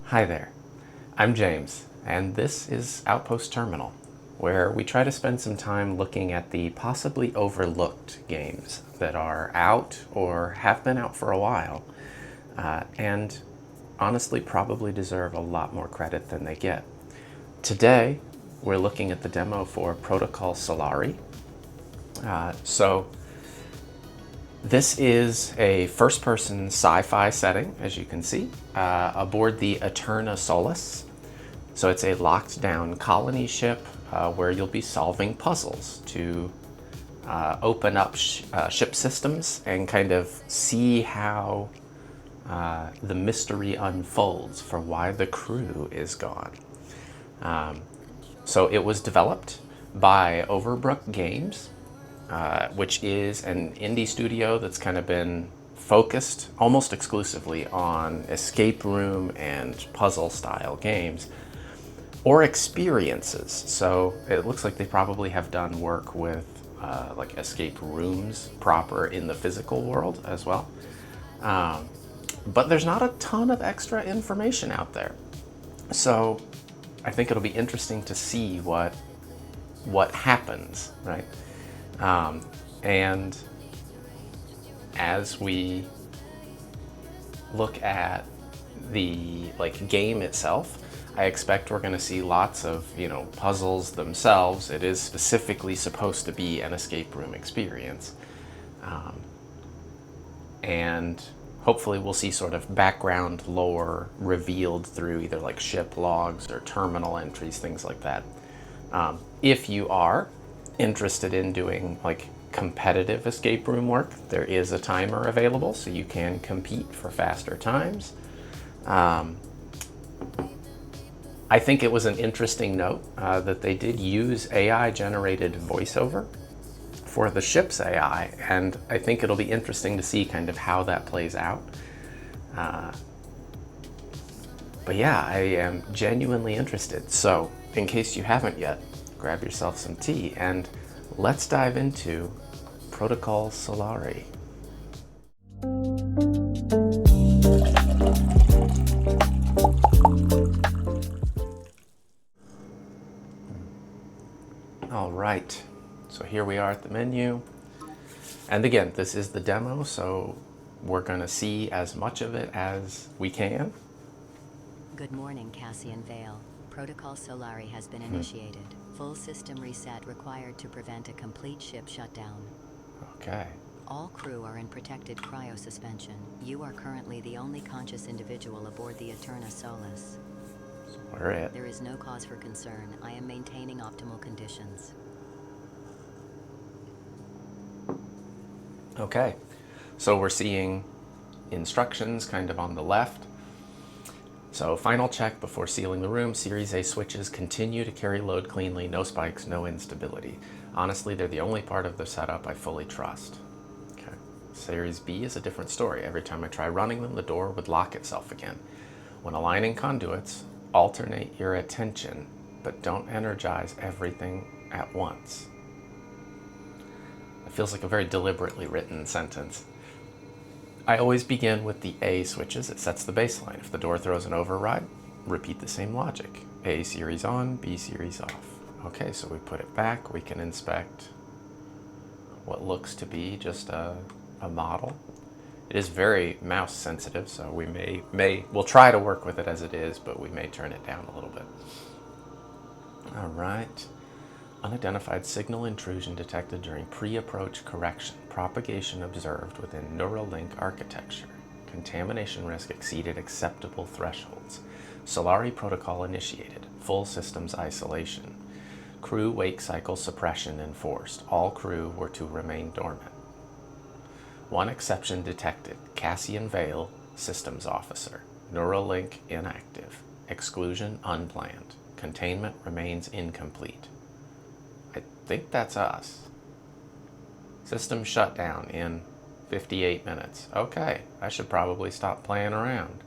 Hi there, I'm James, and this is Outpost Terminal, where we try to spend some time looking at the possibly overlooked games that are out or have been out for a while, and honestly probably deserve a lot more credit than they get. Today, we're looking at the demo for Protocol Solari. This is a first-person sci-fi setting, as you can see, aboard the Aeternus Solus. So it's a locked-down colony ship where you'll be solving puzzles to open up ship systems and kind of see how the mystery unfolds for why the crew is gone. So it was developed by Overbrook Games, which is an indie studio that's kind of been focused almost exclusively on escape room and puzzle style games or experiences. So it looks like they probably have done work with like escape rooms proper in the physical world as well. But there's not a ton of extra information out there. So I think it'll be interesting to see what happens, right? And as we look at the game itself, I expect we're going to see lots of puzzles themselves. It is specifically supposed to be an escape room experience, and hopefully we'll see sort of background lore revealed through either like ship logs or terminal entries, things like that. If you are interested in doing like competitive escape room work, there is a timer available, so you can compete for faster times. I think it was an interesting note that they did use AI generated voiceover for the ship's AI, and I think it'll be interesting to see kind of how that plays out. But yeah, I am genuinely interested. So in case you haven't yet, grab yourself some tea and let's dive into Protocol Solari. All right, so here we are at the menu. And again, this is the demo, so we're going to see as much of it as we can. Good morning, Cassian Vale. Protocol Solari has been initiated. Full system reset required to prevent a complete ship shutdown. Okay. All crew are in protected cryosuspension. You are currently the only conscious individual aboard the Aeternus Solus. We're it. There is no cause for concern. I am maintaining optimal conditions. Okay, so we're seeing instructions kind of on the left. So final check before sealing the room. Series A switches continue to carry load cleanly, no spikes, no instability. Honestly, they're the only part of the setup I fully trust. Okay. Series B is a different story. Every time I try running them, the door would lock itself again. When aligning conduits, alternate your attention, but don't energize everything at once. It feels like a very deliberately written sentence. I always begin with the A switches. It sets the baseline. If the door throws an override, repeat the same logic. A series on, B series off. Okay, so we put it back. We can inspect what looks to be just a model. It is very mouse sensitive, so we'll try to work with it as it is, but we may turn it down a little bit. All right. Unidentified signal intrusion detected during pre-approach correction. Propagation observed within neural link architecture. Contamination risk exceeded acceptable thresholds. Solari protocol initiated. Full systems isolation. Crew wake cycle suppression enforced. All crew were to remain dormant. One exception detected. Cassian Vale, systems officer. Neural link inactive. Exclusion unplanned. Containment remains incomplete. I think that's us. System shut down in 58 minutes. Okay, I should probably stop playing around.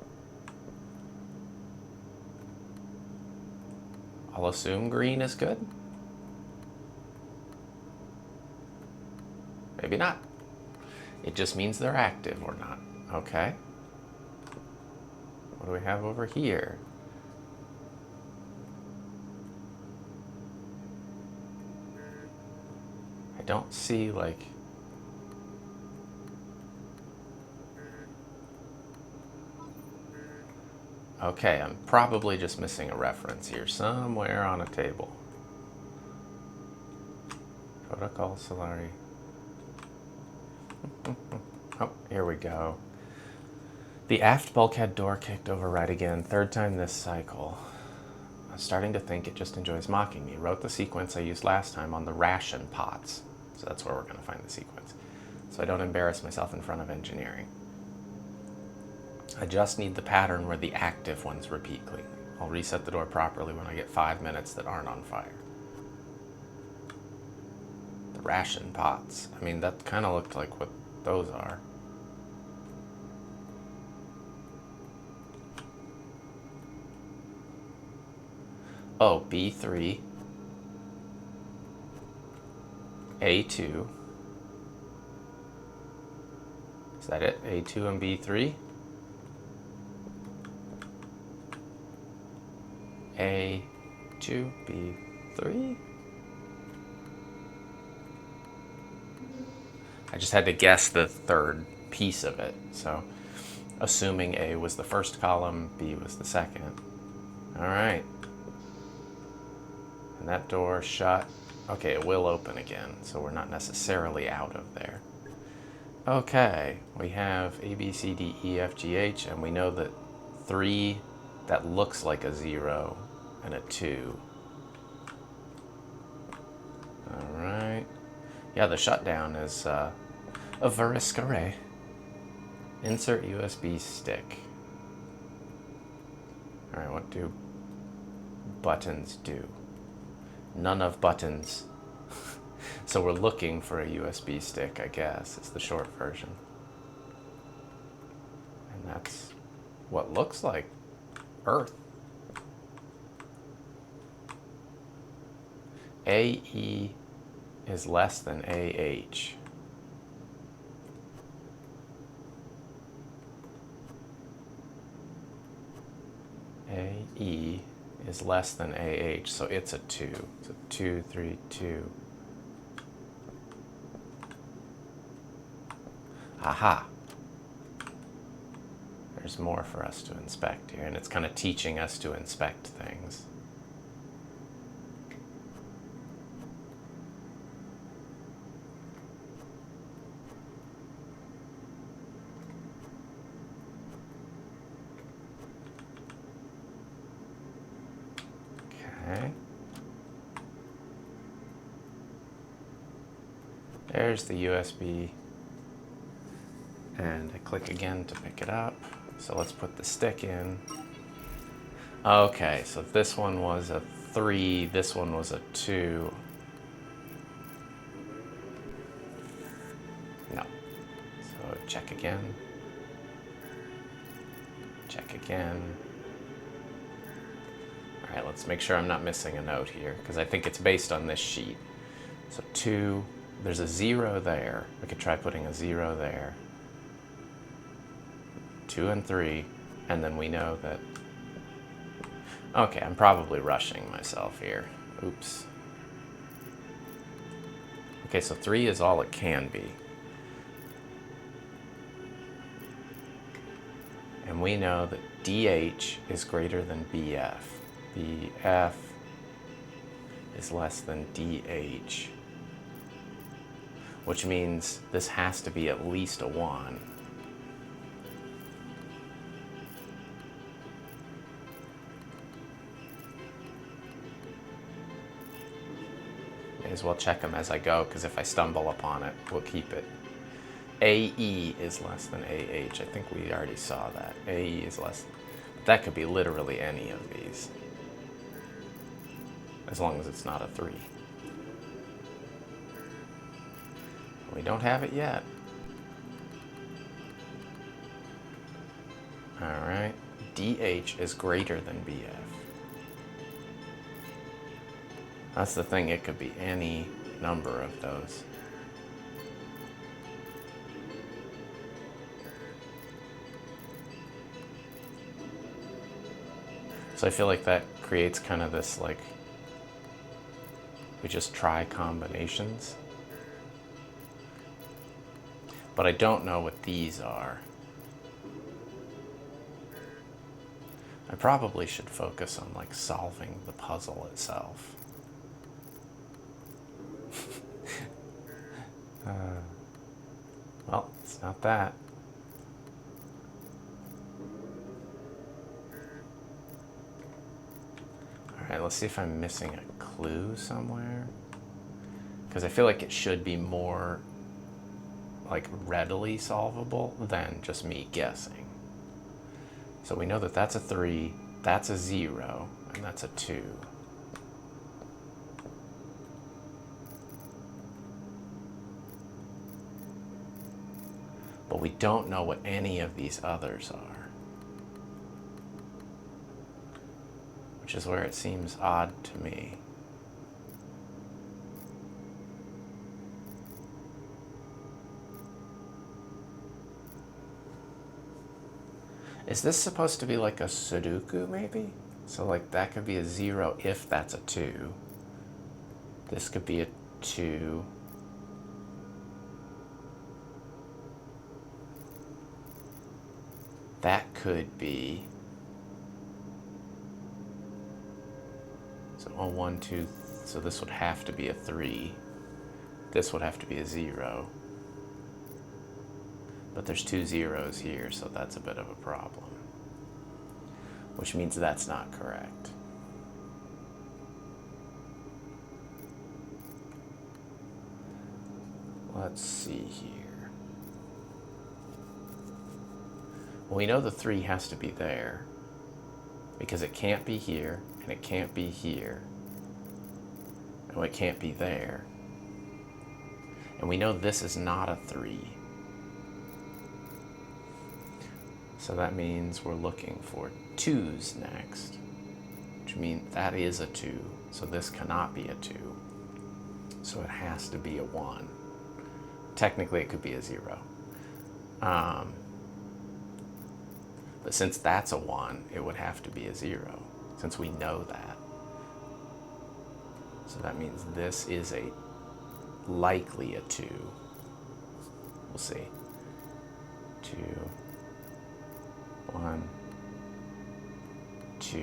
I'll assume green is good. Maybe not. It just means they're active or not. Okay. What do we have over here? I don't see, like... Okay, I'm probably just missing a reference here somewhere on a table. Protocol Solari. Oh, here we go. The aft bulkhead door kicked override again, third time this cycle. I'm starting to think it just enjoys mocking me. Wrote the sequence I used last time on the ration pots. So that's where we're going to find the sequence. So I don't embarrass myself in front of engineering. I just need the pattern where the active ones repeat cleanly. I'll reset the door properly when I get 5 minutes that aren't on fire. The ration pots. I mean, that kind of looked like what those are. Oh, B3, A2. Is that it? A2 and B3? A2, B3? I just had to guess the third piece of it. So, assuming A was the first column, B was the second. All right. And that door shut. Okay, it will open again, so we're not necessarily out of there. Okay, we have A, B, C, D, E, F, G, H, and we know that 3, that looks like a 0, and a 2. All right. Yeah, the shutdown is a Veriscare. Insert USB stick. All right, what do buttons do? None of buttons. So we're looking for a USB stick, I guess. It's the short version. And that's what looks like Earth. AE is less than AH. AE is less than AH, so it's a 2. So 2, 3, 2. Aha! There's more for us to inspect here, and it's kind of teaching us to inspect things. Okay. There's the USB. And I click again to pick it up. So let's put the stick in. Okay, so this one was a 3, this one was a 2. No. So check again. Check again. All right, let's make sure I'm not missing a note here, because I think it's based on this sheet. So 2, there's a 0 there. We could try putting a 0 there. 2 and 3, and then we know that... Okay, I'm probably rushing myself here. Oops. Okay, so 3 is all it can be. And we know that DH is greater than BF. BF is less than DH. Which means this has to be at least a 1. May as well check them as I go, because if I stumble upon it, we'll keep it. AE is less than AH. I think we already saw that. AE is less. That could be literally any of these, as long as it's not a 3. We don't have it yet. All right. DH is greater than BF. That's the thing, it could be any number of those. So I feel like that creates kind of this, like, we just try combinations. But I don't know what these are. I probably should focus on like solving the puzzle itself. Well, it's not that. Alright, let's see if I'm missing a clue somewhere. Because I feel like it should be more like readily solvable than just me guessing. So we know that that's a 3, that's a 0, and that's a 2. But we don't know what any of these others are. Which is where it seems odd to me. Is this supposed to be like a Sudoku, maybe? So like that could be a 0 if that's a 2. This could be a 2. That could be... So 1, 2, so this would have to be a 3. This would have to be a 0. But there's 2 zeros here, so that's a bit of a problem. Which means that's not correct. Let's see here. Well, we know the 3 has to be there, because it can't be here, and it can't be here, and it can't be there. And we know this is not a 3. So that means we're looking for 2's next, which means that is a 2, so this cannot be a 2. So it has to be a 1. Technically, it could be a 0. But since that's a 1, it would have to be a 0, since we know that. So that means this is a likely a 2. We'll see. 2, 1, 2,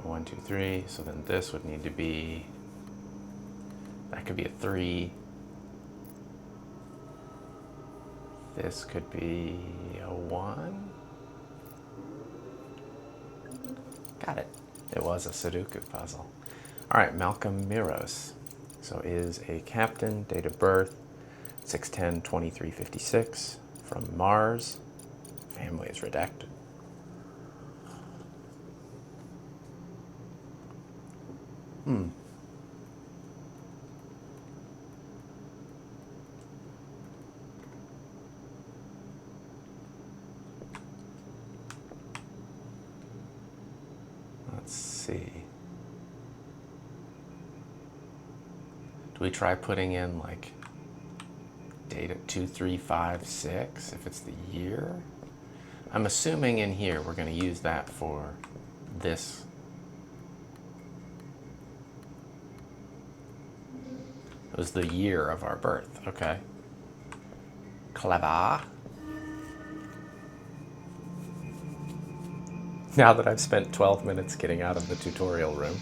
1, 2, 3. So then this would need to be, that could be a 3. This could be a 1. Got it. It was a Sudoku puzzle. All right, Malcolm Miros. So is a captain, date of birth, 6/10/2356, from Mars. Family is redacted. Let's see. Do we try putting in like date at 2356 if it's the year? I'm assuming in here we're going to use that for this. It was the year of our birth. Okay. Clever. Now that I've spent 12 minutes getting out of the tutorial room.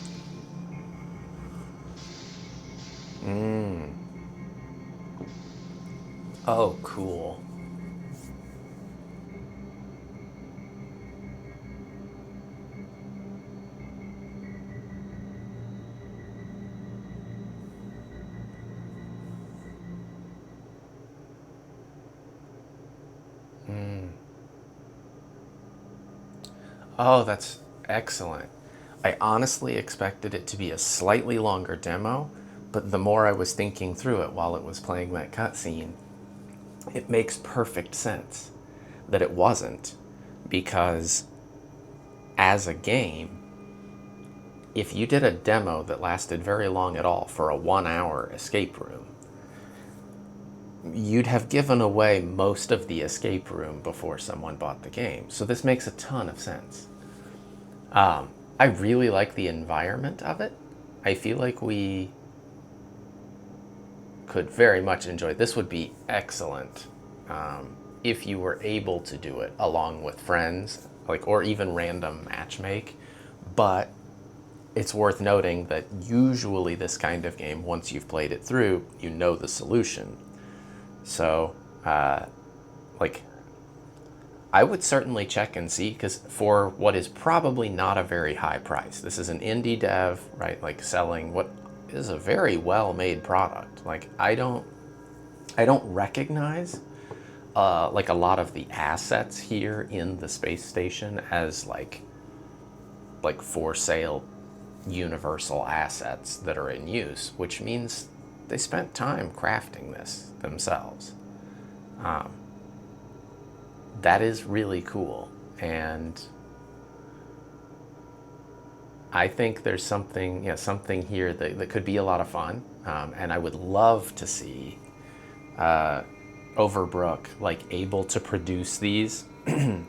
Oh, cool. Oh, that's excellent. I honestly expected it to be a slightly longer demo, but the more I was thinking through it while it was playing that cutscene, it makes perfect sense that it wasn't, because as a game, if you did a demo that lasted very long at all for a 1-hour escape room, you'd have given away most of the escape room before someone bought the game. So this makes a ton of sense. I really like the environment of it. I feel like we could very much enjoy. This would be excellent if you were able to do it along with friends, like, or even random matchmake. But it's worth noting that usually this kind of game, once you've played it through, you know the solution. So, like, I would certainly check and see, because for what is probably not a very high price, this is an indie dev, right? Like selling what is a very well-made product. Like, I don't recognize like a lot of the assets here in the space station as like for sale universal assets that are in use, which means they spent time crafting this themselves. That is really cool, and I think there's something here that could be a lot of fun, and I would love to see Overbrook like able to produce these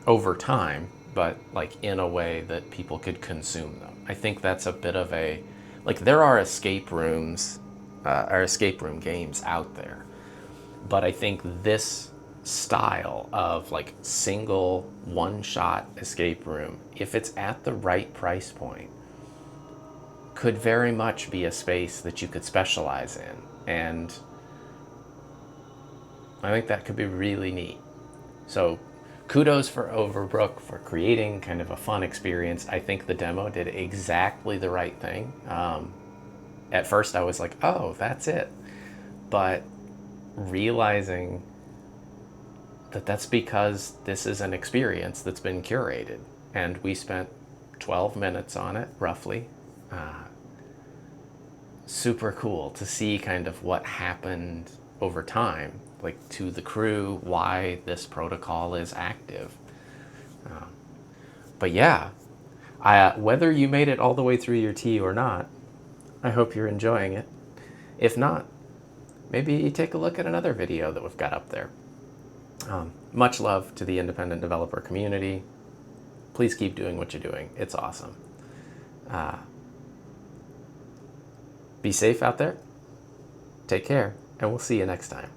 over time, but like in a way that people could consume them. I think that's a bit of a, like, there are escape rooms or escape room games out there, but I think this style of like single one-shot escape room, if it's at the right price point, could very much be a space that you could specialize in, and I think that could be really neat. So kudos for Overbrook for creating kind of a fun experience. I think the demo did exactly the right thing. At first I was like, oh, that's it, but realizing that that's because this is an experience that's been curated, and we spent 12 minutes on it, roughly. Super cool to see kind of what happened over time, like to the crew, why this protocol is active. But yeah, whether you made it all the way through your tea or not, I hope you're enjoying it. If not, maybe take a look at another video that we've got up there. Much love to the independent developer community. Please keep doing what you're doing. It's awesome. Be safe out there. Take care, and we'll see you next time.